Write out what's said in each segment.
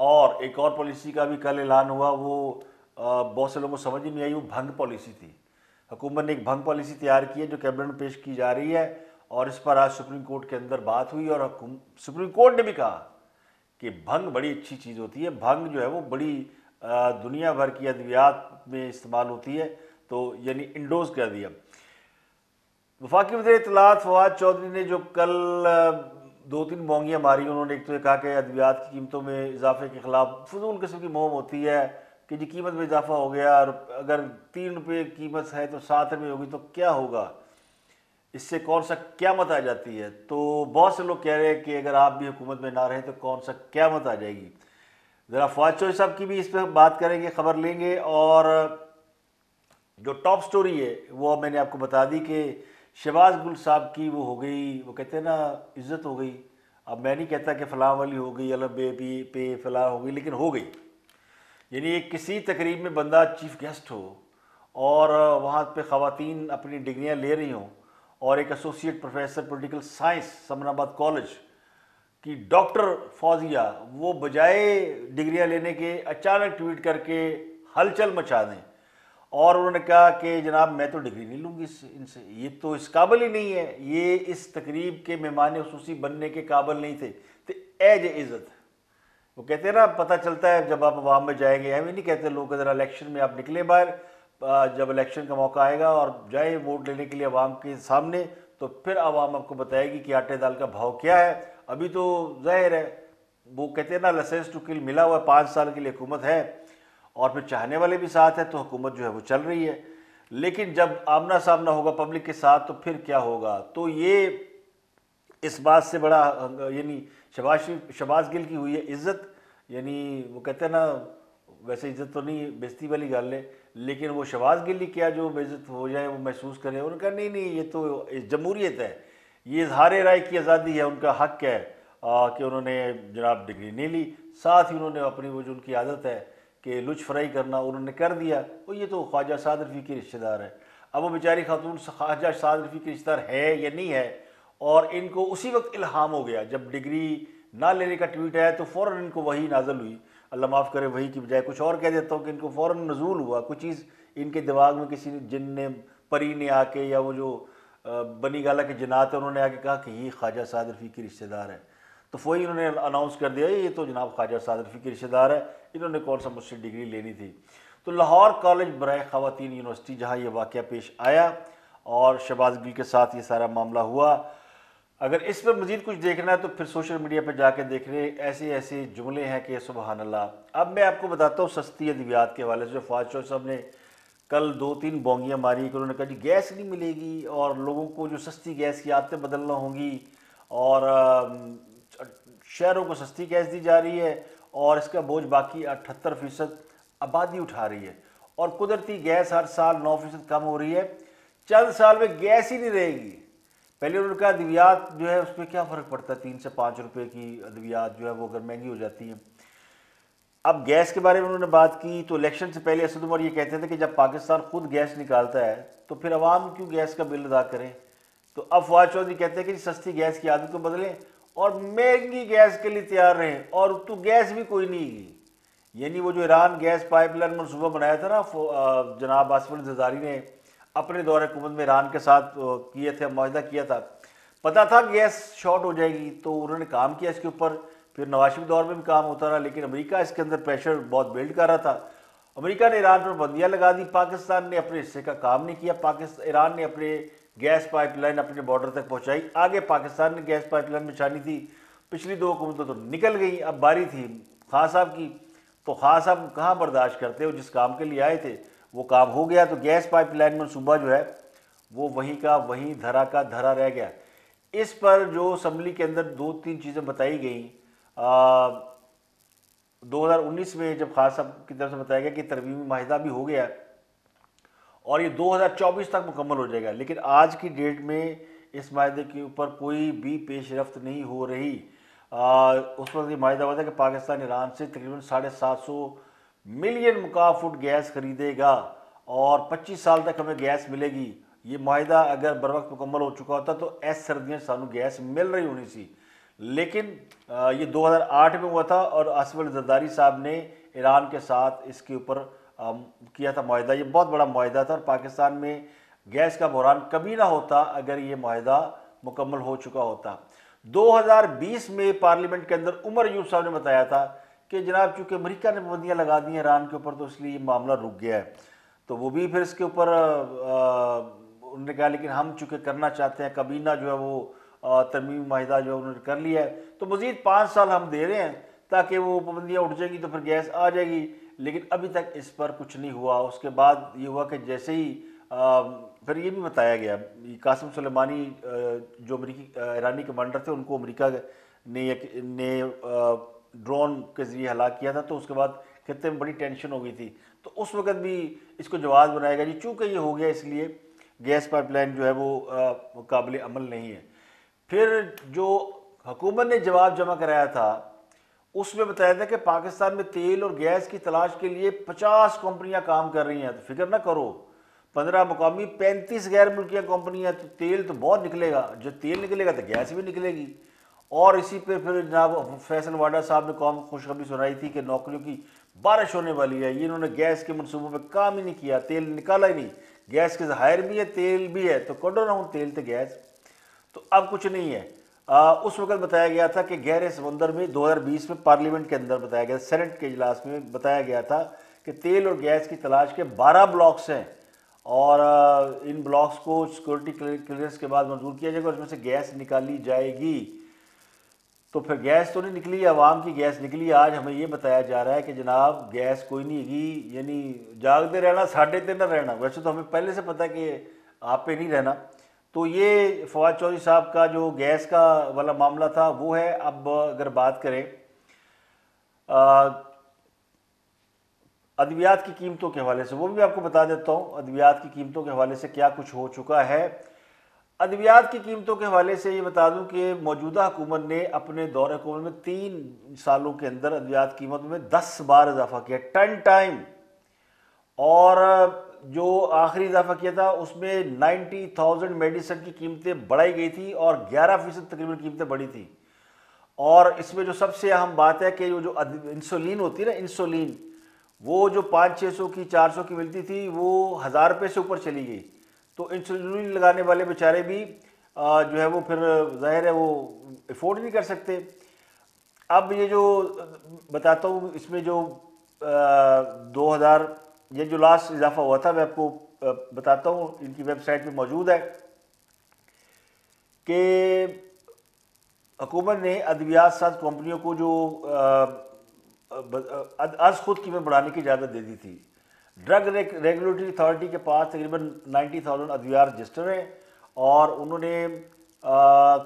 اور ایک اور پالیسی کا بھی کل اعلان ہوا، وہ بہت سے لوگوں کو سمجھ ہی نہیں آئی، وہ بھنگ پالیسی تھی۔ حکومت نے ایک بھنگ پالیسی تیار کی ہے جو کیبنٹ میں پیش کی جا رہی ہے، اور اس پر آج سپریم کورٹ کے اندر بات ہوئی، اور سپریم کورٹ نے بھی کہا کہ بھنگ بڑی اچھی چیز ہوتی ہے، بھنگ جو ہے وہ بڑی دنیا بھر کی ادویات میں استعمال ہوتی ہے، تو یعنی انڈوز کر دیا۔ وفاقی وزیر اطلاعات فواد چودھری نے جو کل دو تین بونگیاں ماری، انہوں نے ایک تو یہ کہا کہ ادویات کی قیمتوں میں اضافے کے خلاف فضول قسم کی مہم ہوتی ہے کہ جی قیمت میں اضافہ ہو گیا، اور اگر 3 روپے قیمت ہے تو 7 روپے ہوگی تو کیا ہوگا، اس سے کون سا قیامت آ جاتی ہے۔ تو بہت سے لوگ کہہ رہے ہیں کہ اگر آپ بھی حکومت میں نہ رہے تو کون سا قیامت آ جائے گی۔ ذرا فواد چودھری صاحب کی بھی اس پہ بات کریں گے، خبر لیں گے، اور جو ٹاپ سٹوری ہے وہ میں نے آپ کو بتا دی کہ شہباز گل صاحب کی وہ ہو گئی، وہ کہتے ہیں نا عزت ہو گئی۔ اب میں نہیں کہتا کہ فلاں والی ہو گئی، اللہ بے پہ فلاں ہو گئی، لیکن ہو گئی۔ یعنی ایک کسی تقریب میں بندہ چیف گیسٹ ہو اور وہاں پہ خواتین اپنی ڈگریاں لے رہی ہوں، اور ایک ایسوسیٹ پروفیسر پولیٹیکل سائنس سمن آباد کالج کی ڈاکٹر فوزیہ، وہ بجائے ڈگریاں لینے کے اچانک ٹویٹ کر کے ہلچل مچا دیں، اور انہوں نے کہا کہ جناب میں تو ڈگری نہیں لوں گی ان سے، یہ تو اس قابل ہی نہیں ہے، یہ اس تقریب کے مہمان خصوصی بننے کے قابل نہیں تھے، تو ایج عزت۔ وہ کہتے ہیں نا پتہ چلتا ہے جب آپ عوام میں جائیں گے، ایویں نہیں کہتے لوگ ذرا الیکشن میں آپ نکلیں باہر، جب الیکشن کا موقع آئے گا اور جائیں ووٹ لینے کے لیے عوام کے سامنے، تو پھر عوام آپ کو بتائے گی کہ آٹے دال کا بھاؤ کیا ہے۔ ابھی تو ظاہر ہے، وہ کہتے ہیں نا لائسنس ٹو کل ملا ہوا ہے، 5 سال کے لیے حکومت ہے، اور پھر چاہنے والے بھی ساتھ ہیں، تو حکومت جو ہے وہ چل رہی ہے۔ لیکن جب آمنا سامنا ہوگا پبلک کے ساتھ تو پھر کیا ہوگا؟ تو یہ اس بات سے بڑا یعنی شہباز گل کی ہوئی ہے عزت، یعنی وہ کہتے ہیں نا ویسے عزت تو نہیں، بےزتی والی گل ہے، لیکن وہ شہباز گل ہی کیا جو بے عزت ہو جائے وہ محسوس کرے۔ انہوں نے کہا نہیں نہیں، یہ تو جمہوریت ہے، یہ اظہار رائے کی آزادی ہے، ان کا حق ہے کہ انہوں نے جناب ڈگری نہیں لی، ساتھ ہی انہوں نے اپنی وہ جو ان کی عادت ہے کہ لچ فرائی کرنا انہوں نے کر دیا۔ وہ یہ تو خواجہ سعد رفیع کی رشتہ دار ہے، اب وہ بیچاری خاتون خواجہ سعد رفیع کی رشتہ دار ہے یا نہیں ہے، اور ان کو اسی وقت الہام ہو گیا جب ڈگری نہ لینے کا ٹویٹ آیا تو فوراً ان کو وحی نازل ہوئی، اللہ معاف کرے وحی کی بجائے کچھ اور کہہ دیتا ہوں کہ ان کو فوراً نزول ہوا، کوئی چیز ان کے دماغ میں کسی جن نے پری نے آ کے، یا وہ جو بنی گالا کے جنات ہیں انہوں نے آ کے کہا کہ یہ خواجہ سعد رفیع کی رشتہ دار ہے، تو وہی انہوں نے اناؤنس کر دیا یہ تو جناب خواجہ سعد رفیع کی رشتہ دار ہے، انہوں نے کون سا مجھ سے ڈگری لینی تھی۔ تو لاہور کالج برائے خواتین یونیورسٹی جہاں یہ واقعہ پیش آیا اور شہباز گل کے ساتھ یہ سارا معاملہ ہوا، اگر اس پہ مزید کچھ دیکھنا ہے تو پھر سوشل میڈیا پہ جا کے دیکھ رہے، ایسے ایسے جملے ہیں کہ سبحان اللہ۔ اب میں آپ کو بتاتا ہوں سستی ادویات کے حوالے سے جو فواد چودھری صاحب نے کل 2-3 بونگیاں ماری کہ انہوں نے کہا جی گیس نہیں ملے گی اور لوگوں کو جو سستی گیس کی عادتیں بدلنا ہوں گی، اور شہروں کو سستی گیس دی جا رہی ہے، اور اس کا بوجھ باقی 78% آبادی اٹھا رہی ہے، اور قدرتی گیس ہر سال 9% کم ہو رہی ہے، چند سال میں گیس ہی نہیں رہے گی۔ پہلے انہوں نے کہا ادویات جو ہے اس پہ کیا فرق پڑتا ہے، 3 سے 5 روپے کی ادویات جو ہے وہ اگر مہنگی ہو جاتی ہیں۔ اب گیس کے بارے میں انہوں نے بات کی تو الیکشن سے پہلے اسد عمر یہ کہتے تھے کہ جب پاکستان خود گیس نکالتا ہے تو پھر عوام کیوں گیس کا بل ادا کریں، تو اب فواد چودھری کہتے ہیں کہ سستی گیس کی عادت کو بدلیں اور مہنگی گیس کے لیے تیار رہیں، اور تو گیس بھی کوئی نہیں گی۔ یعنی وہ جو ایران گیس پائپ لائن منصوبہ بنایا تھا نا جناب آصف علی زرداری نے اپنے دور حکومت میں ایران کے ساتھ کیے تھے، معاہدہ کیا تھا، پتہ تھا گیس شارٹ ہو جائے گی تو انہوں نے کام کیا اس کے اوپر، پھر نواز شریف دور میں بھی کام ہوتا رہا، لیکن امریکہ اس کے اندر پریشر بہت بلڈ کر رہا تھا، امریکہ نے ایران پر پابندیاں لگا دی، پاکستان نے اپنے حصے کا کام نہیں کیا، ایران نے اپنے گیس پائپ لائن اپنے بارڈر تک پہنچائی، آگے پاکستان نے گیس پائپ لائن بچھانی تھی، پچھلی 2 حکومتوں تو نکل گئی، اب باری تھی خان صاحب کی، تو خان صاحب کہاں برداشت کرتے ہو، جس کام کے لیے آئے تھے وہ کام ہو گیا، تو گیس پائپ لائن منصوبہ جو ہے وہ وہیں کا وہیں دھرا کا دھرا رہ گیا۔ اس پر جو اسمبلی کے اندر 2-3 چیزیں بتائی گئیں، 2019 میں جب خان صاحب کی طرف سے بتایا گیا کہ ترمیمی معاہدہ بھی ہو گیا اور یہ 2024 تک مکمل ہو جائے گا، لیکن آج کی ڈیٹ میں اس معاہدے کے اوپر کوئی بھی پیش رفت نہیں ہو رہی۔ اس وقت یہ معاہدہ ہوا تھا کہ پاکستان ایران سے تقریباً 750 ملین مکعب فٹ گیس خریدے گا اور 25 سال تک ہمیں گیس ملے گی۔ یہ معاہدہ اگر بر وقت مکمل ہو چکا ہوتا تو ایس سردیاں سانو گیس مل رہی ہونی سی، لیکن یہ 2008 میں ہوا تھا اور اسد الزرداری صاحب نے ایران کے ساتھ اس کے اوپر کیا تھا معاہدہ. یہ بہت بڑا معاہدہ تھا اور پاکستان میں گیس کا بحران کبھی نہ ہوتا اگر یہ معاہدہ مکمل ہو چکا ہوتا. 2020 میں پارلیمنٹ کے اندر عمر ایوب صاحب نے بتایا تھا کہ جناب چونکہ امریکہ نے پابندیاں لگا دی ہیں ایران کے اوپر تو اس لیے یہ معاملہ رک گیا ہے. تو وہ بھی پھر اس کے اوپر انہوں نے کہا لیکن ہم چونکہ کرنا چاہتے ہیں, کابینہ جو ہے وہ ترمیمی معاہدہ جو انہوں نے کر لیا ہے تو مزید 5 سال ہم دے رہے ہیں تاکہ وہ پابندیاں اٹھ جائیں گی تو پھر گیس آ جائے گی. لیکن ابھی تک اس پر کچھ نہیں ہوا. اس کے بعد یہ ہوا کہ جیسے ہی پھر یہ بھی بتایا گیا, قاسم سلیمانی جو امریکی ایرانی کمانڈر تھے ان کو امریکہ نے ڈرون کے ذریعے ہلاک کیا تھا, تو اس کے بعد خطے میں بڑی ٹینشن ہو گئی تھی. تو اس وقت بھی اس کو جواز بنایا گیا جی چونکہ یہ ہو گیا اس لیے گیس پائپ لائن جو ہے وہ قابل عمل نہیں ہے. پھر جو حکومت نے جواب جمع کرایا تھا اس میں بتایا تھا کہ پاکستان میں تیل اور گیس کی تلاش کے لیے 50 کمپنیاں کام کر رہی ہیں. تو فکر نہ کرو, 15 مقامی 35 غیر ملکیہ کمپنیاں. تو تیل تو بہت نکلے گا, جو تیل نکلے گا تو گیس بھی نکلے گی. اور اسی پہ پھر جناب فیصل واڈا صاحب نے قوم کو خوشخبری سنائی تھی کہ نوکریوں کی بارش ہونے والی ہے. یہ انہوں نے گیس کے منصوبوں پہ کام ہی نہیں کیا, تیل نکالا ہی نہیں. گیس کے ذخائر بھی ہے, تیل بھی ہے, تو کڈو نہ ہوں تیل تے گیس. تو اب کچھ نہیں ہے. اس وقت بتایا گیا تھا کہ گہرے سمندر میں 2020 میں پارلیمنٹ کے اندر بتایا گیا, سینٹ کے اجلاس میں بتایا گیا تھا کہ تیل اور گیس کی تلاش کے 12 بلاکس ہیں اور ان بلاکس کو سیکورٹی کلیئرنس کے بعد منظور کیا جائے گا اور اس میں سے گیس نکالی جائے گی. تو پھر گیس تو نہیں نکلی, عوام کی گیس نکلی. آج ہمیں یہ بتایا جا رہا ہے کہ جناب گیس کوئی نہیں گی, یعنی جاگتے رہنا ساڈے تے نہ رہنا. ویسے تو ہمیں پہلے سے پتہ ہے کہ آپ پہ نہیں رہنا. تو یہ فواد چودھری صاحب کا جو گیس کا والا معاملہ تھا وہ ہے. اب اگر بات کریں ادویات کی قیمتوں کے حوالے سے, وہ بھی آپ کو بتا دیتا ہوں ادویات کی قیمتوں کے حوالے سے کیا کچھ ہو چکا ہے. ادویات کی قیمتوں کے حوالے سے یہ بتا دوں کہ موجودہ حکومت نے اپنے دور حکومت میں 3 سالوں کے اندر ادویات قیمت میں 10 بار اضافہ کیا, 10 ٹائم. اور جو آخری اضافہ کیا تھا اس میں 90,000 میڈیسن کی قیمتیں بڑھائی گئی تھی اور 11% تقریباً قیمتیں بڑھی تھی. اور اس میں جو سب سے اہم بات ہے کہ جو انسولین ہوتی ہے نا, انسولین, وہ جو 500-600 کی 400 کی ملتی تھی وہ 1000 روپے سے اوپر چلی گئی. تو انسولین لگانے والے بیچارے بھی جو ہے وہ پھر ظاہر ہے وہ افورڈ نہیں کر سکتے. اب یہ جو بتاتا ہوں اس میں جو 2000 یہ جو لاسٹ اضافہ ہوا تھا میں آپ کو بتاتا ہوں, ان کی ویب سائٹ پہ موجود ہے کہ حکومت نے ادویات ساز کمپنیوں کو جو از خود قیمت بڑھانے کی اجازت دے دی تھی. ڈرگ ریگولیٹری اتھارٹی کے پاس تقریباً 90,000 ادویات رجسٹر ہیں اور انہوں نے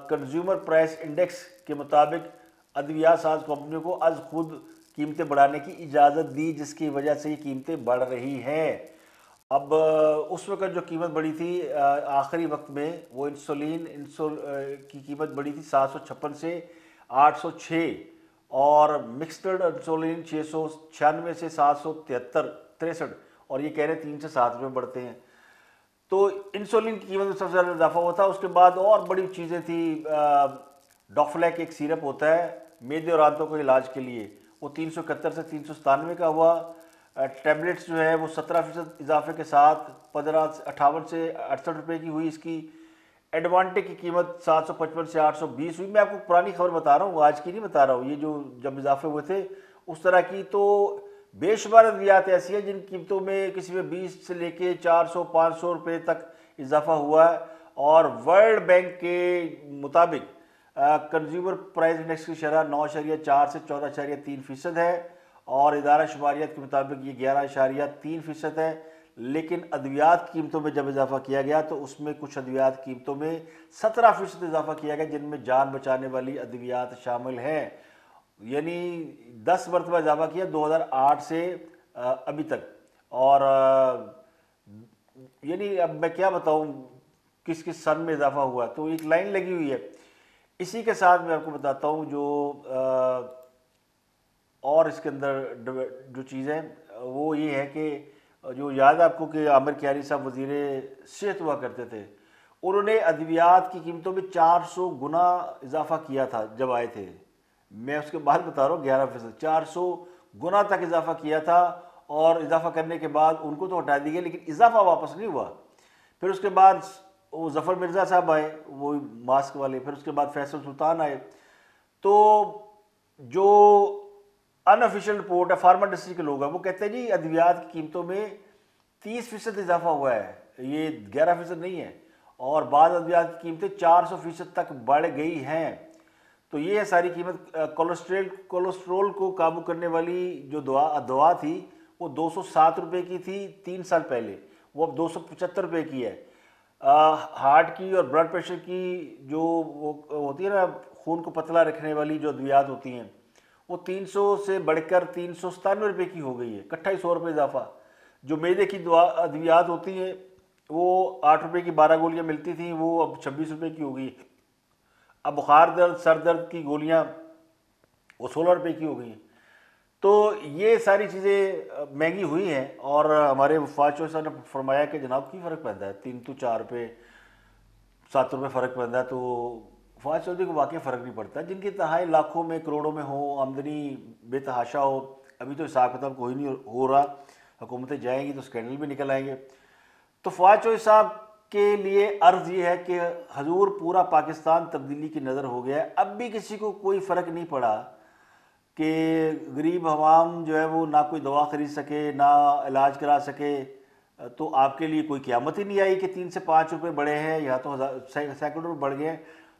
کنزیومر پرائس انڈیکس کے مطابق ادویات ساز کمپنیوں کو از خود قیمتیں بڑھانے کی اجازت دی, جس کی وجہ سے یہ قیمتیں بڑھ رہی ہیں. اب اس وقت جو قیمت بڑھی تھی آخری وقت میں وہ انسولین کی قیمت بڑھی تھی 756 سے 806 اور مکسڈ انسولین 696 سے 763 اور یہ کہہ رہے 3 سے 7 روپے بڑھتے ہیں. تو انسولین کی قیمت میں سب سے زیادہ اضافہ ہوا تھا. اس کے بعد اور بڑی چیزیں تھیں, ڈوفلیک ایک سیرپ ہوتا ہے میدے اور آنتوں کے علاج کے لیے, وہ 371 سے 397 کا ہوا. ٹیبلٹس جو ہے وہ 17% اضافے کے ساتھ 58 سے 68 روپے کی ہوئی. اس کی ایڈوانٹک کی قیمت 755 سے 820 ہوئی. میں آپ کو پرانی خبر بتا رہا ہوں, آج کی نہیں بتا رہا ہوں, یہ جو جب اضافے ہوئے تھے اس طرح کی. تو بے شمار ادویات ایسی ہیں جن قیمتوں میں کسی میں 20 سے لے کے 400-500 روپے تک اضافہ ہوا ہے. اور ورلڈ بینک کے مطابق کنزیومر پرائز انڈیکس کی شرح 9.4 سے 14.3% ہے اور ادارہ شماریات کے مطابق یہ 11.3% ہے. لیکن ادویات قیمتوں میں جب اضافہ کیا گیا تو اس میں کچھ ادویات قیمتوں میں 17% اضافہ کیا گیا جن میں جان بچانے والی ادویات شامل ہیں. یعنی 10 مرتبہ اضافہ کیا 2008 سے ابھی تک. اور یعنی اب میں کیا بتاؤں کس کس سن میں اضافہ ہوا, تو ایک لائن لگی ہوئی ہے. اسی کے ساتھ میں آپ کو بتاتا ہوں جو اور اس کے اندر جو چیزیں وہ یہ ہے کہ جو یاد آپ کو کہ عامر کیاری صاحب وزیر صحت ہوا کرتے تھے, انہوں نے ادویات کی قیمتوں میں 400 گنا اضافہ کیا تھا جب آئے تھے. میں اس کے بعد بتا رہا ہوں 11%، 400 گنا تک اضافہ کیا تھا، اور اضافہ کرنے کے بعد ان کو تو ہٹا دی گئی لیکن اضافہ واپس نہیں ہوا. پھر اس کے بعد وہ ظفر مرزا صاحب آئے، وہ ماسک والے، پھر اس کے بعد فیصل سلطان آئے. تو جو ان آفیشیل رپورٹ ہے فارما انڈسٹری کے لوگ ہیں وہ کہتے ہیں جی ادویات کی قیمتوں میں 30% اضافہ ہوا ہے، یہ 11% نہیں ہے، اور بعض ادویات کی قیمتیں 400% تک بڑھ گئی ہیں. تو یہ ہے ساری قیمت. کولیسٹرول کو قابو کرنے والی جو دوا تھی وہ 207 روپے کی تھی 3 سال پہلے، وہ اب 275 روپے کی ہے. ہارٹ کی اور بلڈ پریشر کی جو وہ ہوتی ہے نا، خون کو پتلا رکھنے والی جو ادویات ہوتی ہیں، وہ 300 سے بڑھ کر 397 روپے کی ہو گئی ہے، اکٹھا ہی 100 روپے اضافہ. جو معدے کی ادویات ہوتی ہیں وہ 8 روپے کی 12 گولیاں ملتی تھیں، وہ اب 26 روپے کی ہو گئی. اب بخار درد سر درد کی گولیاں وہ 16 روپے کی ہو گئی ہیں. تو یہ ساری چیزیں مہنگی ہوئی ہیں. اور ہمارے وفاد چوہدری صاحب نے فرمایا کہ جناب کی فرق پڑتا ہے، 3 تو 4 روپے 7 روپے فرق پڑتا ہے. تو وفاد چوہدری کو واقعی فرق نہیں پڑتا. جن کی تنہائی لاکھوں میں کروڑوں میں ہو، آمدنی بے تحاشا ہو، ابھی تو حساب کتاب کوئی نہیں ہو رہا، حکومتیں جائیں گی تو اسکینڈل بھی نکل آئیں گے. تو فواد چوہدری صاحب کے لیے عرض یہ ہے کہ حضور پورا پاکستان تبدیلی کی نظر ہو گیا ہے، اب بھی کسی کو کوئی فرق نہیں پڑا کہ غریب عوام جو ہے وہ نہ کوئی دوا خرید سکے نہ علاج کرا سکے. تو آپ کے لیے کوئی قیامت ہی نہیں آئی کہ 3 سے 5 روپے بڑھے ہیں یا تو سینکڑوں روپے بڑھ گئے ہیں.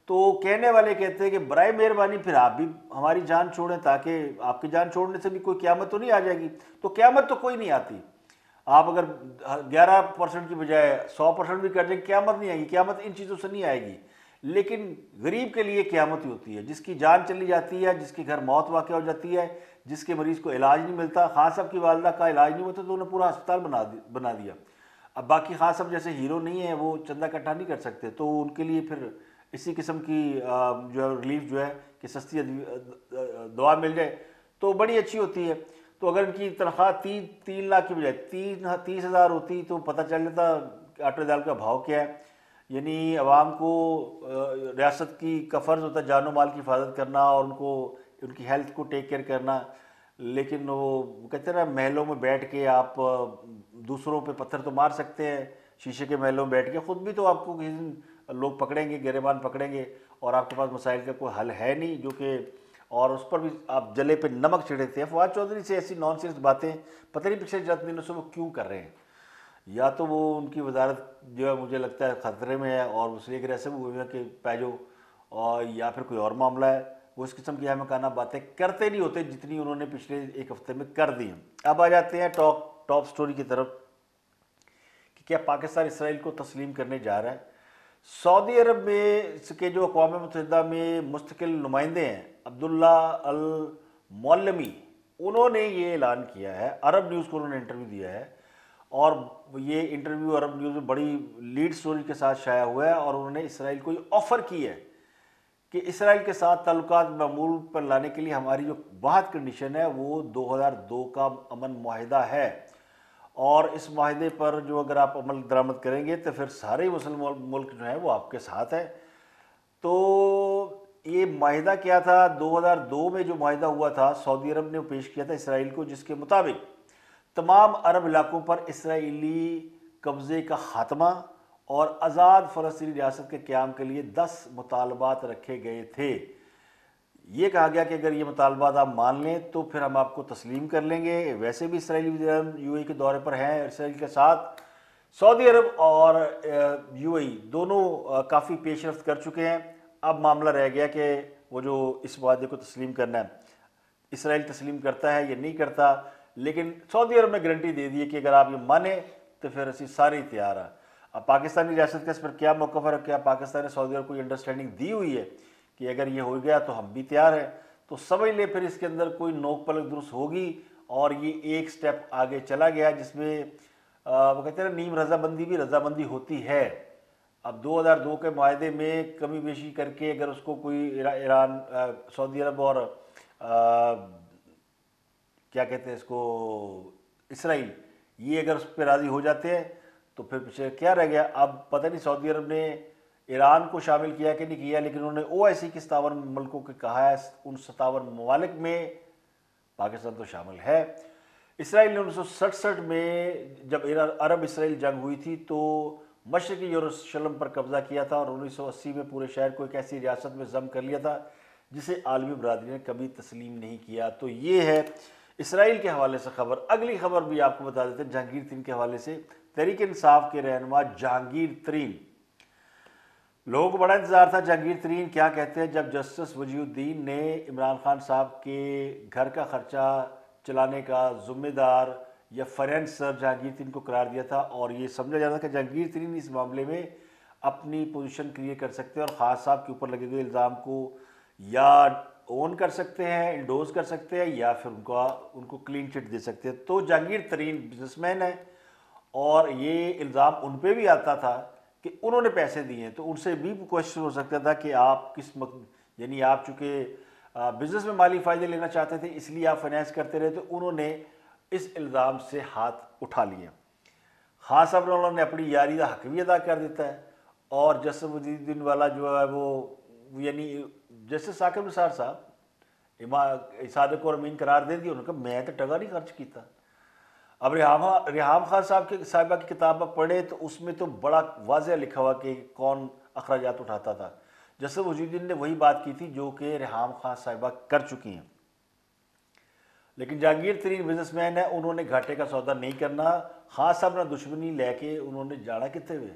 تو کہنے والے کہتے ہیں کہ برائے مہربانی پھر آپ بھی ہماری جان چھوڑیں، تاکہ آپ کی جان چھوڑنے سے بھی کوئی قیامت تو نہیں آ جائے گی. تو قیامت تو کوئی نہیں آتی. آپ اگر 11% کی بجائے 100% بھی کر دیں قیامت نہیں آئے گی. قیامت ان چیزوں سے نہیں آئے گی. لیکن غریب کے لیے قیامت ہی ہوتی ہے، جس کی جان چلی جاتی ہے، جس کے گھر موت واقع ہو جاتی ہے، جس کے مریض کو علاج نہیں ملتا. خان صاحب کی والدہ کا علاج نہیں ہوتا تو انہوں نے پورا ہسپتال بنا دیا. اب باقی خان صاحب جیسے ہیرو نہیں ہیں، وہ چندہ اکٹھا نہیں کر سکتے، تو ان کے لیے پھر اسی قسم کی جو ہے ریلیف جو ہے کہ سستی دوا مل جائے تو بڑی اچھی ہوتی ہے. تو اگر ان کی تنخواہ 3 لاکھ کی بجائے 30,000 ہوتی تو پتہ چل جاتا آٹے دال کا بھاؤ کیا ہے. یعنی عوام کو ریاست کا فرض ہوتا ہے جان و مال کی حفاظت کرنا اور ان کی ہیلتھ کو ٹیک کیئر کرنا. لیکن وہ کہتے ہیں نا، محلوں میں بیٹھ کے آپ دوسروں پہ پتھر تو مار سکتے ہیں، شیشے کے محلوں میں بیٹھ کے خود بھی تو آپ کو کسی دن لوگ پکڑیں گے، گریبان پکڑیں گے، اور آپ کے پاس مسائل کا کوئی حل ہے نہیں، جو کہ اور اس پر بھی آپ جلے پہ نمک چھڑکتے ہیں. فواد چوہدری سے ایسی نان سینس باتیں پتہ نہیں پچھلے 4 دنوں سے وہ کیوں کر رہے ہیں. یا تو وہ ان کی وزارت جو ہے مجھے لگتا ہے خطرے میں ہے اور اس لیے ایسے ہوئے ہیں کہ پیجو، اور یا پھر کوئی اور معاملہ ہے. وہ اس قسم کی احمقانہ باتیں کرتے نہیں ہوتے جتنی انہوں نے پچھلے 1 ہفتے میں کر دی ہیں. اب آ جاتے ہیں ٹاپ سٹوری کی طرف کہ کیا پاکستان اسرائیل کو تسلیم کرنے جا رہا ہے. سعودی عرب میں کے جو اقوام متحدہ میں مستقل نمائندے ہیں عبداللہ المعلمی، انہوں نے یہ اعلان کیا ہے، عرب نیوز کو انہوں نے انٹرویو دیا ہے، اور یہ انٹرویو عرب نیوز میں بڑی لیڈ سٹوری کے ساتھ شائع ہوا ہے. اور انہوں نے اسرائیل کو یہ آفر کی ہے کہ اسرائیل کے ساتھ تعلقات معمول پر لانے کے لیے ہماری جو واحد کنڈیشن ہے وہ 2002 کا امن معاہدہ ہے، اور اس معاہدے پر جو اگر آپ عمل درآمد کریں گے تو پھر سارے مسلم ملک جو ہیں وہ آپ کے ساتھ ہیں. تو یہ معاہدہ کیا تھا؟ 2002 میں جو معاہدہ ہوا تھا سعودی عرب نے پیش کیا تھا اسرائیل کو، جس کے مطابق تمام عرب علاقوں پر اسرائیلی قبضے کا خاتمہ اور آزاد فلسطینی ریاست کے قیام کے لیے 10 مطالبات رکھے گئے تھے. یہ کہا گیا کہ اگر یہ مطالبات آپ مان لیں تو پھر ہم آپ کو تسلیم کر لیں گے. ویسے بھی اسرائیلی وزیر اعظم یو اے کے دورے پر ہیں. اسرائیل کے ساتھ سعودی عرب اور یو اے دونوں کافی پیش رفت کر چکے ہیں. اب معاملہ رہ گیا کہ وہ جو اس معاہدے کو تسلیم کرنا ہے، اسرائیل تسلیم کرتا ہے یا نہیں کرتا. لیکن سعودی عرب نے گارنٹی دے دی ہے کہ اگر آپ یہ مانیں تو پھر اسی سارے تیار ہیں. اب پاکستانی ریاست کا اس پر کیا موقف ہے؟ کیا پاکستان نے سعودی عرب کو یہ انڈرسٹینڈنگ دی ہوئی ہے کہ اگر یہ ہو گیا تو ہم بھی تیار ہیں؟ تو سمجھ لے پھر اس کے اندر کوئی نوک پلک درست ہوگی، اور یہ ایک سٹیپ آگے چلا گیا جس میں وہ کہتے ہیں نا نیم رضامندی بھی رضامندی ہوتی ہے. اب 2002 کے معاہدے میں کمی بیشی کر کے اگر اس کو کوئی ایران، سعودی عرب اور کیا کہتے ہیں اس کو اسرائیل، یہ اگر اس پہ راضی ہو جاتے ہیں تو پھر پیچھے کیا رہ گیا؟ اب پتہ نہیں سعودی عرب نے ایران کو شامل کیا کہ نہیں کیا، لیکن انہوں نے OIC کے 57 ملکوں کے کہا ہے، ان 57 ممالک میں پاکستان تو شامل ہے۔ اسرائیل نے 1967 میں جب عرب اسرائیل جنگ ہوئی تھی تو مشرقی یروشلم پر قبضہ کیا تھا، اور 1980 میں پورے شہر کو ایک ایسی ریاست میں ضم کر لیا تھا جسے عالمی برادری نے کبھی تسلیم نہیں کیا۔ تو یہ ہے اسرائیل کے حوالے سے خبر۔ اگلی خبر بھی آپ کو بتا دیتے ہیں جہانگیر ترین کے حوالے سے۔ تحریک انصاف کے رہنما جہانگیر ترین، لوگوں کو بڑا انتظار تھا جہانگیر ترین کیا کہتے ہیں، جب جسٹس وجیہ الدین نے عمران خان صاحب کے گھر کا خرچہ چلانے کا ذمہ دار یا فائنانسر جہانگیر ترین کو قرار دیا تھا، اور یہ سمجھا جاتا تھا کہ جہانگیر ترین اس معاملے میں اپنی پوزیشن کلیئر کر سکتے ہیں اور خان صاحب کے اوپر لگے ہوئے الزام کو یا اون کر سکتے ہیں، انڈوز کر سکتے ہیں، یا پھر ان کو کلین چٹ دے سکتے ہیں۔ تو جہانگیر ترین بزنس مین ہے، اور یہ الزام ان پہ بھی آتا تھا کہ انہوں نے پیسے دیے ہیں، تو ان سے بھی کوشچن ہو سکتا تھا کہ آپ کس یعنی آپ چونکہ بزنس میں مالی فائدے لینا چاہتے تھے اس لیے آپ فائنانس کرتے رہے، تو انہوں نے اس الزام سے ہاتھ اٹھا لیا۔ خان صاحب نے اپنی یاری کا حق بھی ادا کر دیتا ہے، اور جسٹس وجیہ الدین والا جو ہے وہ یعنی جسٹس ثاقب نثار صاحب صادق اور امین قرار دے دیا، انہوں نے کہا میں تو ٹگا نہیں خرچ کیتا۔ اب ریحام خان صاحبہ کی کتاب آپ پڑھے تو اس میں تو بڑا واضح لکھا ہوا کہ کون اخراجات اٹھاتا تھا۔ جسٹس وجیہ الدین نے وہی بات کی تھی جو کہ ریحام خان صاحبہ کر چکی ہیں، لیکن جہانگیر ترین بزنس مین ہے، انہوں نے گھاٹے کا سودا نہیں کرنا۔ خان صاحب نے دشمنی لے کے انہوں نے جانا کتنے ہوئے،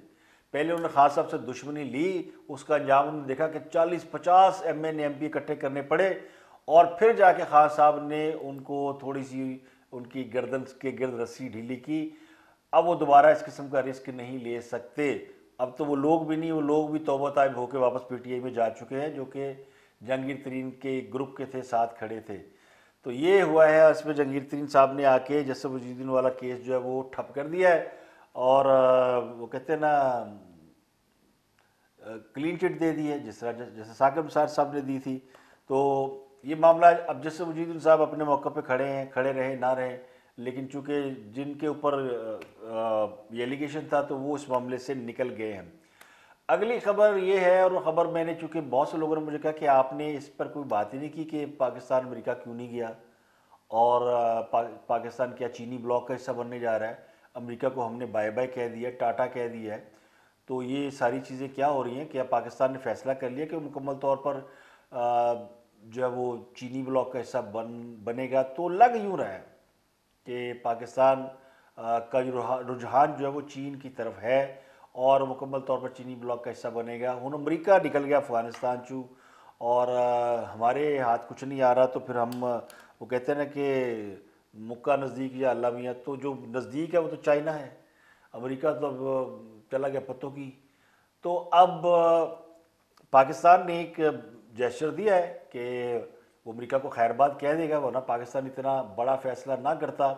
پہلے انہوں نے خان صاحب سے دشمنی لی، اس کا انجام انہوں نے دیکھا کہ 40-50 MP اکٹھے کرنے پڑے، اور پھر جا کے خان صاحب نے ان کو تھوڑی سی ان کی گردن کے گرد رسی ڈھیلی کی۔ اب وہ دوبارہ اس قسم کا رسک نہیں لے سکتے، اب تو وہ لوگ بھی نہیں، وہ لوگ بھی توبہ طائب ہو کے واپس PTI میں جا چکے ہیں جو کہ جہانگیر ترین کے گروپ کے تھے، ساتھ کھڑے تھے۔ تو یہ ہوا ہے، اس میں جہانگیر ترین صاحب نے آ کے جسٹس وجیہ الدین والا کیس جو ہے وہ ٹھپ کر دیا ہے، اور وہ کہتے ہیں نا کلین چٹ دے دی ہے، جس طرح جیسے ثاقب نثار صاحب نے دی تھی۔ تو یہ معاملہ اب جسٹس وجیہ الدین صاحب اپنے موقع پہ کھڑے رہے نہ رہے، لیکن چونکہ جن کے اوپر یہ ایلیگیشن تھا تو وہ اس معاملے سے نکل گئے ہیں۔ اگلی خبر یہ ہے، اور وہ خبر میں نے چونکہ بہت سے لوگوں نے مجھے کہا کہ آپ نے اس پر کوئی بات ہی نہیں کی کہ پاکستان امریکہ کیوں نہیں گیا، اور پاکستان کیا چینی بلاک کا حصہ بننے جا رہا ہے، امریکہ کو ہم نے بائے بائے کہہ دیا، ٹاٹا کہہ دیا ہے۔ تو یہ ساری چیزیں کیا ہو رہی ہیں؟ کیا پاکستان نے فیصلہ کر لیا کہ مکمل طور پر جو ہے وہ چینی بلاک کا حصہ بنے گا؟ تو لگ یوں رہا ہے کہ پاکستان کا رجحان جو ہے وہ چین کی طرف ہے، اور مکمل طور پر چینی بلاک کا حصہ بنے گا۔ ہن امریکہ نکل گیا افغانستان چوں، اور ہمارے ہاتھ کچھ نہیں آ رہا، تو پھر ہم وہ کہتے ہیں نا کہ مکہ نزدیک یا اللہ میاں، تو جو نزدیک ہے وہ تو چائنا ہے، امریکہ تو اب چلا گیا پتوں کی۔ تو اب پاکستان نے ایک جیسچر دیا ہے کہ وہ امریکہ کو خیر بات کہہ دے گا، ورنہ پاکستان اتنا بڑا فیصلہ نہ کرتا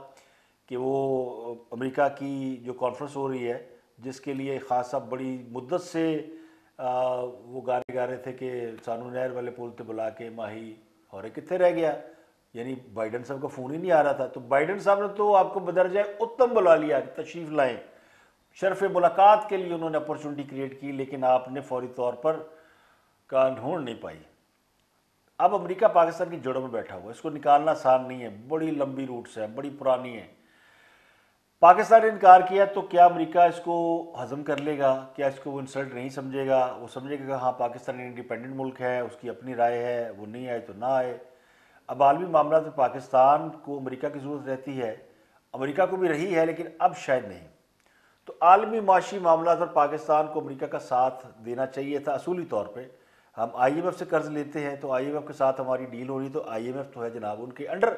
کہ وہ امریکہ کی جو کانفرنس ہو رہی ہے جس کے لیے خان صاحب بڑی مدت سے وہ گانے گا رہے تھے کہ سانو نہر والے پول تے بلا کے ماہی ہورے کتنے رہ گیا، یعنی بائیڈن صاحب کا فون ہی نہیں آ رہا تھا۔ تو بائیڈن صاحب نے تو آپ کو بدرجہ اتم بلا لیا کہ تشریف لائیں، شرف ملاقات کے لیے انہوں نے اپرچونٹی کریٹ کی، لیکن آپ نے فوری طور پر کان ڈھونڈ نہیں پائی۔ اب امریکہ پاکستان کی جڑوں میں بیٹھا ہوا ہے، اس کو نکالنا آسان نہیں ہے، بڑی لمبی روٹس ہے، بڑی پرانی ہے۔ پاکستان نے انکار کیا تو کیا امریکہ اس کو ہضم کر لے گا؟ کیا اس کو وہ انسلٹ نہیں سمجھے گا؟ وہ سمجھے گا کہ ہاں پاکستان انڈیپینڈنٹ ملک ہے، اس کی اپنی رائے ہے، وہ نہیں آئے تو نہ آئے۔ اب عالمی معاملات میں پاکستان کو امریکہ کی ضرورت رہتی ہے، امریکہ کو بھی رہی ہے، لیکن اب شاید نہیں۔ تو عالمی معاشی معاملات پر پاکستان کو امریکہ کا ساتھ دینا چاہیے تھا اصولی طور پہ۔ ہم IMF سے قرض لیتے ہیں تو IMF کے ساتھ ہماری ڈیل ہو رہی، تو IMF تو ہے جناب ان کے انڈر،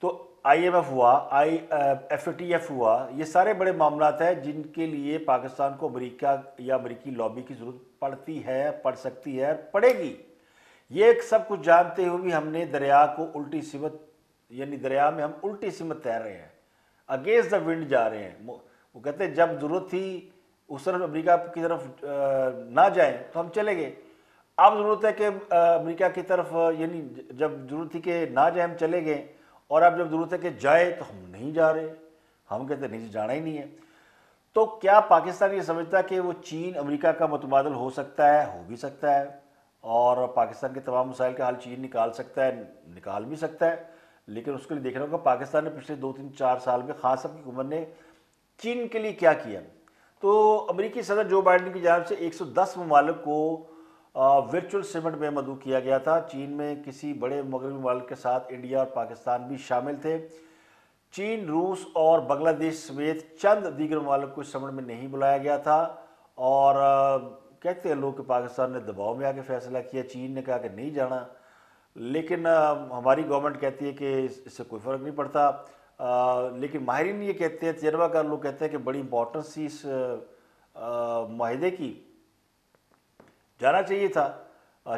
تو IMF ہوا، FATF ہوا، یہ سارے بڑے معاملات ہیں جن کے لیے پاکستان کو امریکہ یا امریکی لابی کی ضرورت پڑتی ہے، پڑ سکتی ہے، پڑے گی۔ یہ سب کچھ جانتے ہوئے بھی ہم نے دریا کو الٹی سمت، یعنی دریا میں ہم الٹی سمت تیر رہے ہیں، اگینسٹ دا ونڈ جا رہے ہیں۔ وہ کہتے ہیں جب ضرورت تھی اس طرف امریکہ کی طرف نہ جائیں تو ہم چلے گئے، اب ضرورت ہے کہ امریکہ کی طرف، یعنی جب ضرورت تھی کہ نہ جائیں ہم چلے گئے، اور اب جب ضرورت ہے کہ جائے تو ہم نہیں جا رہے، ہم کہتے ہیں نہیں جانا ہی نہیں ہے۔ تو کیا پاکستان یہ سمجھتا ہے کہ وہ چین امریکہ کا متبادل ہو سکتا ہے؟ ہو بھی سکتا ہے، اور پاکستان کے تمام مسائل کا حل چین نکال سکتا ہے، نکال بھی سکتا ہے، لیکن اس کے لیے دیکھنا ہوگا پاکستان نے پچھلے 2 3 4 سال میں خان صاحب کی حکومت نے چین کے لیے کیا کیا۔ تو امریکی صدر جو بائیڈن کی جانب سے 110 ممالک کو ورچوئل سمٹ میں مدعو کیا گیا تھا۔ چین میں کسی بڑے مغربی ممالک کے ساتھ انڈیا اور پاکستان بھی شامل تھے۔ چین، روس اور بنگلہ دیش سمیت چند دیگر ممالک کو اس سمٹ میں نہیں بلایا گیا تھا، اور کہتے ہیں لوگ کہ پاکستان نے دباؤ میں آ کے فیصلہ کیا، چین نے کہا کہ نہیں جانا، لیکن ہماری گورنمنٹ کہتی ہے کہ اس سے کوئی فرق نہیں پڑتا، لیکن ماہرین یہ کہتے ہیں، تجربہ کار لوگ کہتے ہیں کہ بڑی امپورٹنس تھی اس معاہدے کی، جانا چاہیے تھا،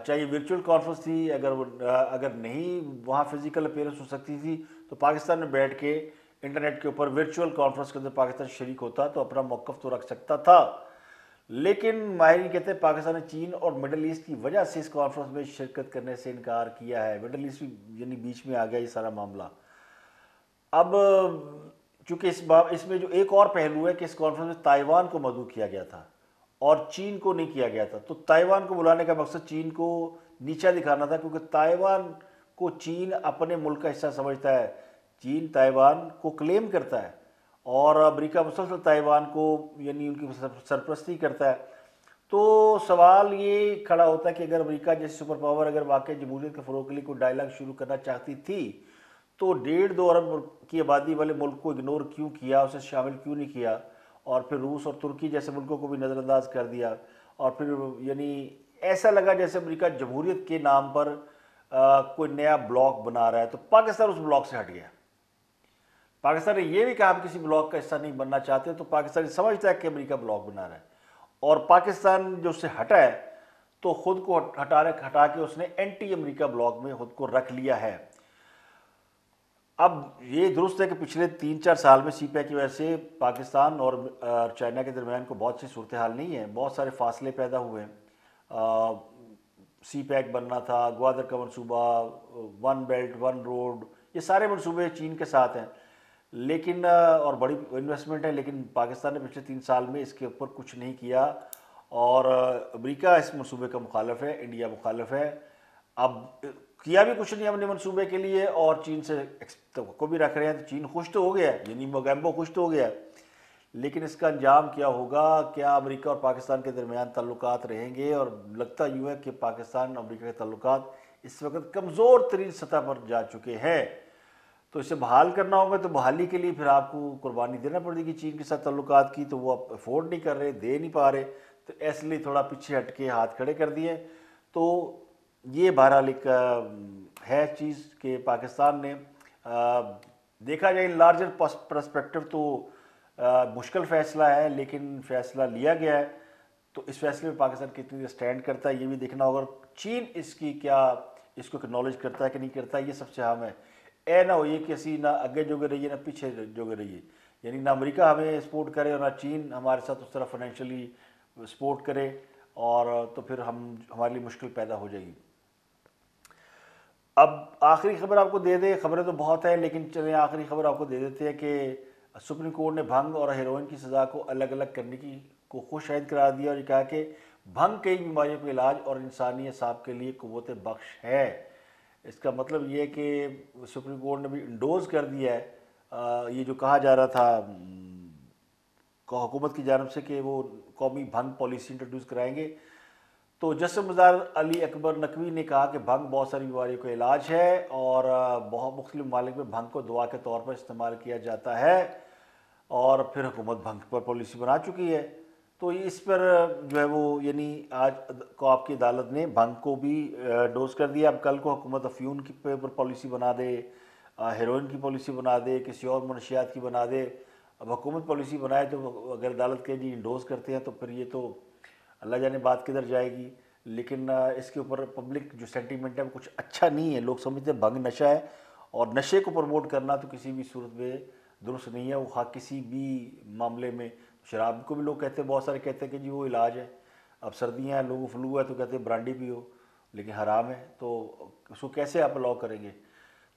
چاہے ورچوئل کانفرنس تھی، اگر نہیں وہاں فزیکل اپیئرنس ہو سکتی تھی تو پاکستان میں بیٹھ کے انٹرنیٹ کے اوپر ورچوئل کانفرنس کے اندر پاکستان شریک ہوتا تو اپنا موقف تو رکھ سکتا تھا، لیکن ماہرین کہتے ہیں پاکستان نے چین اور مڈل ایسٹ کی وجہ سے اس کانفرنس میں شرکت کرنے سے انکار کیا ہے۔ مڈل ایسٹ یعنی بیچ میں آ گیا یہ سارا معاملہ۔ اب چونکہ اس میں جو ایک اور پہلو ہے کہ اس کانفرنس میں تائیوان کو مدعو کیا گیا تھا اور چین کو نہیں کیا گیا تھا، تو تائیوان کو بلانے کا مقصد چین کو نیچا دکھانا تھا، کیونکہ تائیوان کو چین اپنے ملک کا حصہ سمجھتا ہے، چین تائیوان کو کلیم کرتا ہے، اور امریکہ مسلسل تائیوان کو یعنی ان کی سرپرستی کرتا ہے۔ تو سوال یہ کھڑا ہوتا ہے کہ اگر امریکہ جیسی سپر پاور اگر واقعی جمہوریت کے فروغ کے لیے کوئی ڈائیلاگ شروع کرنا چاہتی تھی تو 1.5 2 ارب کی آبادی والے ملک کو اگنور کیوں کیا، اسے شامل کیوں نہیں کیا، اور پھر روس اور ترکی جیسے ملکوں کو بھی نظر انداز کر دیا، اور پھر یعنی ایسا لگا جیسے امریکہ جمہوریت کے نام پر کوئی نیا بلاک بنا رہا ہے، تو پاکستان اس بلاک سے ہٹ گیا۔ پاکستان نے یہ بھی کہا ہم کسی بلاک کا حصہ نہیں بننا چاہتے، تو پاکستان سمجھتا ہے کہ امریکہ بلاک بنا رہا ہے، اور پاکستان جو اس سے ہٹا ہے تو خود کو ہٹا کے اس نے اینٹی امریکہ بلاک میں خود کو رکھ لیا ہے۔ اب یہ درست ہے کہ پچھلے 3 4 سال میں سی پیک کی وجہ سے پاکستان اور چائنا کے درمیان کو بہت سی صورتحال نہیں ہے، بہت سارے فاصلے پیدا ہوئے ہیں۔ سی پیک بننا تھا، گوادر کا منصوبہ، ون بیلٹ ون روڈ، یہ سارے منصوبے چین کے ساتھ ہیں، لیکن اور بڑی انویسٹمنٹ ہے، لیکن پاکستان نے پچھلے 3 سال میں اس کے اوپر کچھ نہیں کیا، اور امریکہ اس منصوبے کا مخالف ہے، انڈیا مخالف ہے۔ اب کیا بھی کچھ نہیں اپنے منصوبے کے لیے، اور چین سے توقع بھی رکھ رہے ہیں، تو چین خوش تو ہو گیا ہے، یعنی موگیمبو خوش تو ہو گیا ہے، لیکن اس کا انجام کیا ہوگا؟ کیا امریکہ اور پاکستان کے درمیان تعلقات رہیں گے؟ اور لگتا یوں ہے کہ پاکستان اور امریکہ کے تعلقات اس وقت کمزور ترین سطح پر جا چکے ہیں، تو اسے بحال کرنا ہوگا، تو بحالی کے لیے پھر آپ کو قربانی دینا پڑے گی چین کے ساتھ تعلقات کی، تو وہ آپ افورڈ نہیں کر رہے، دے نہیں پا رہے، تو اس لیے تھوڑا پیچھے ہٹ کے ہاتھ کھڑے کر دیے۔ تو یہ بہرحال ایک ہے چیز کہ پاکستان نے دیکھا جائے لارجر پرسپیکٹو تو مشکل فیصلہ ہے، لیکن فیصلہ لیا گیا ہے، تو اس فیصلے میں پاکستان کتنی دیر سٹینڈ کرتا ہے یہ بھی دیکھنا ہوگا، چین اس کو اکنالج کرتا ہے کہ نہیں کرتا ہے، یہ سب سے اہم ہے۔ اے نہ ہوئی کہ اسی نہ اگے جوگے رہیے نہ پیچھے جوگے رہیے، یعنی نہ امریکہ ہمیں سپورٹ کرے اور نہ چین ہمارے ساتھ اس طرح فائنینشلی سپورٹ کرے، اور تو پھر ہمارے لیے مشکل پیدا ہو جائے گی۔ اب آخری خبر آپ کو دے دیں، خبریں تو بہت ہیں لیکن چلیں آخری خبر آپ کو دے دیتے ہیں کہ سپریم کورٹ نے بھنگ اور ہیروئن کی سزا کو الگ الگ کرنے کو خوش عہد قرار دیا، اور یہ کہا کہ بھنگ کئی بیماریوں کا علاج اور انسانی اعصاب کے لیے قوت بخش ہے۔ اس کا مطلب یہ ہے کہ سپریم کورٹ نے بھی انڈوز کر دیا ہے یہ جو کہا جا رہا تھا حکومت کی جانب سے کہ وہ قومی بھنگ پالیسی انٹروڈیوس کرائیں گے، تو جسٹس مزار علی اکبر نقوی نے کہا کہ بھنگ بہت ساری بیماریوں کا علاج ہے، اور بہت مختلف ممالک میں بھنگ کو دوا کے طور پر استعمال کیا جاتا ہے، اور پھر حکومت بھنگ پر پالیسی بنا چکی ہے، تو اس پر جو ہے وہ یعنی آج کو آپ کی عدالت نے بھنگ کو بھی ڈوز کر دیا۔ اب کل کو حکومت افیون کی پر پالیسی بنا دے، ہیروئن کی پالیسی بنا دے، کسی اور منشیات کی بنا دے، اب حکومت پالیسی بنائے تو اگر عدالت کے جی انڈوز کرتے ہیں تو پھر یہ تو اللہ جانے بات کدھر جائے گی، لیکن اس کے اوپر پبلک جو سینٹیمنٹ ہے وہ کچھ اچھا نہیں ہے، لوگ سمجھتے ہیں بھنگ نشہ ہے، اور نشے کو پروموٹ کرنا تو کسی بھی صورت میں درست نہیں ہے، وہ خواہ کسی بھی معاملے میں، شراب کو بھی لوگ کہتے ہیں، بہت سارے کہتے ہیں کہ جی وہ علاج ہے، اب سردیاں ہیں لوگوں فلو ہے تو کہتے ہیں برانڈی پیو، لیکن حرام ہے، تو اس کو کیسے آپ الاؤ کریں گے؟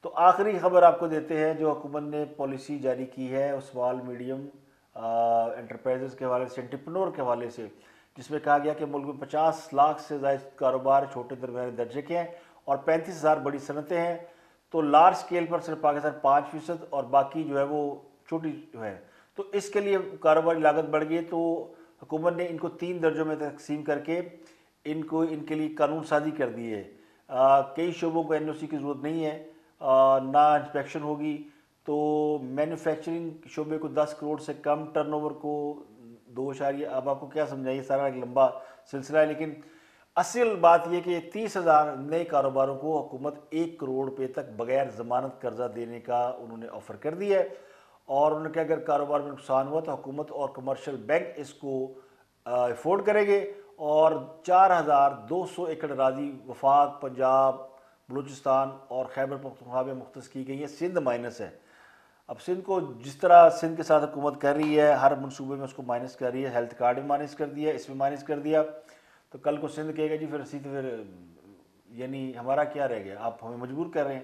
تو آخری خبر آپ کو دیتے ہیں، جو حکومت نے پالیسی جاری کی ہے اسمال میڈیم انٹرپرائزز کے حوالے سے، انٹرپرنور کے حوالے سے، جس میں کہا گیا کہ ملک میں 50 لاکھ سے زائد کاروبار چھوٹے درمیانے درجے کے ہیں اور 35,000 بڑی صنعتیں ہیں. تو لارج سکیل پر صرف پاکستان 5% اور باقی جو ہے وہ چھوٹی جو ہے. تو اس کے لیے کاروباری لاگت بڑھ گئی، تو حکومت نے ان کو 3 درجوں میں تقسیم کر کے ان کے لیے قانون سازی کر دی ہے. کئی شعبوں کو این او سی کی ضرورت نہیں ہے، نہ انسپیکشن ہوگی. تو مینوفیکچرنگ شعبے کو 10 کروڑ سے کم ٹرن اوور کو 2 اب آپ کو کیا سمجھائیے، سارا ایک لمبا سلسلہ ہے. لیکن اصل بات یہ کہ 30,000 نئے کاروباروں کو حکومت 1 کروڑ روپے تک بغیر ضمانت قرضہ دینے کا انہوں نے آفر کر دیا ہے. اور انہوں نے کہا اگر کاروبار میں نقصان ہوا تو حکومت اور کمرشل بینک اس کو افورڈ کریں گے. اور 4,200 ایکڑ اراضی وفاق، پنجاب، بلوچستان اور خیبر پختونخوا میں مختص کی گئی ہے. سندھ مائنس ہے. اب سندھ کو جس طرح سندھ کے ساتھ حکومت کر رہی ہے، ہر منصوبے میں اس کو مائنس کر رہی ہے. ہیلتھ کارڈ میں مائنس کر دیا، اس میں مائنس کر دیا. تو کل کو سندھ کہے گا جی پھر اسی تو پھر یعنی ہمارا کیا رہ گیا، آپ ہمیں مجبور کر رہے ہیں.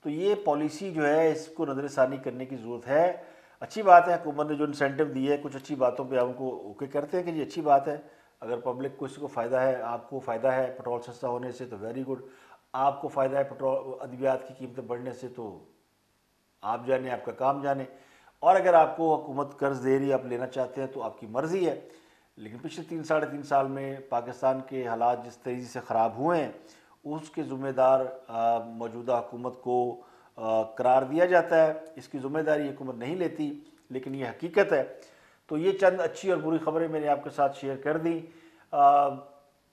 تو یہ پالیسی جو ہے اس کو نظر ثانی کرنے کی ضرورت ہے. اچھی بات ہے حکومت نے جو انسینٹو دی ہے، کچھ اچھی باتوں پہ ہم کو اوکے کرتے ہیں کہ جی اچھی بات ہے. اگر پبلک کو اس کو فائدہ ہے، آپ کو فائدہ ہے پٹرول سستا ہونے سے تو ویری گڈ. آپ کو فائدہ ہے پٹرول ادویات کی قیمتیں بڑھنے سے تو آپ جانے، آپ کا کام جانے. اور اگر آپ کو حکومت قرض دے رہی ہے، آپ لینا چاہتے ہیں تو آپ کی مرضی ہے. لیکن پچھلے 3 ساڑھے 3 سال میں پاکستان کے حالات جس طریقے سے خراب ہوئے ہیں، اس کے ذمہ دار موجودہ حکومت کو قرار دیا جاتا ہے. اس کی ذمہ داری حکومت نہیں لیتی، لیکن یہ حقیقت ہے. تو یہ چند اچھی اور بری خبریں میں نے آپ کے ساتھ شیئر کر دی.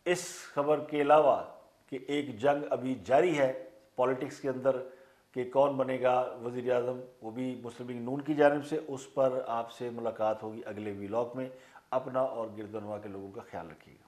اس خبر کے علاوہ کہ ایک جنگ ابھی جاری ہے پالیٹکس کے اندر کہ کون بنے گا وزیر اعظم، وہ بھی مسلم لیگ نون کی جانب سے، اس پر آپ سے ملاقات ہوگی اگلے ویلاگ میں. اپنا اور گردنوا کے لوگوں کا خیال رکھیے گا.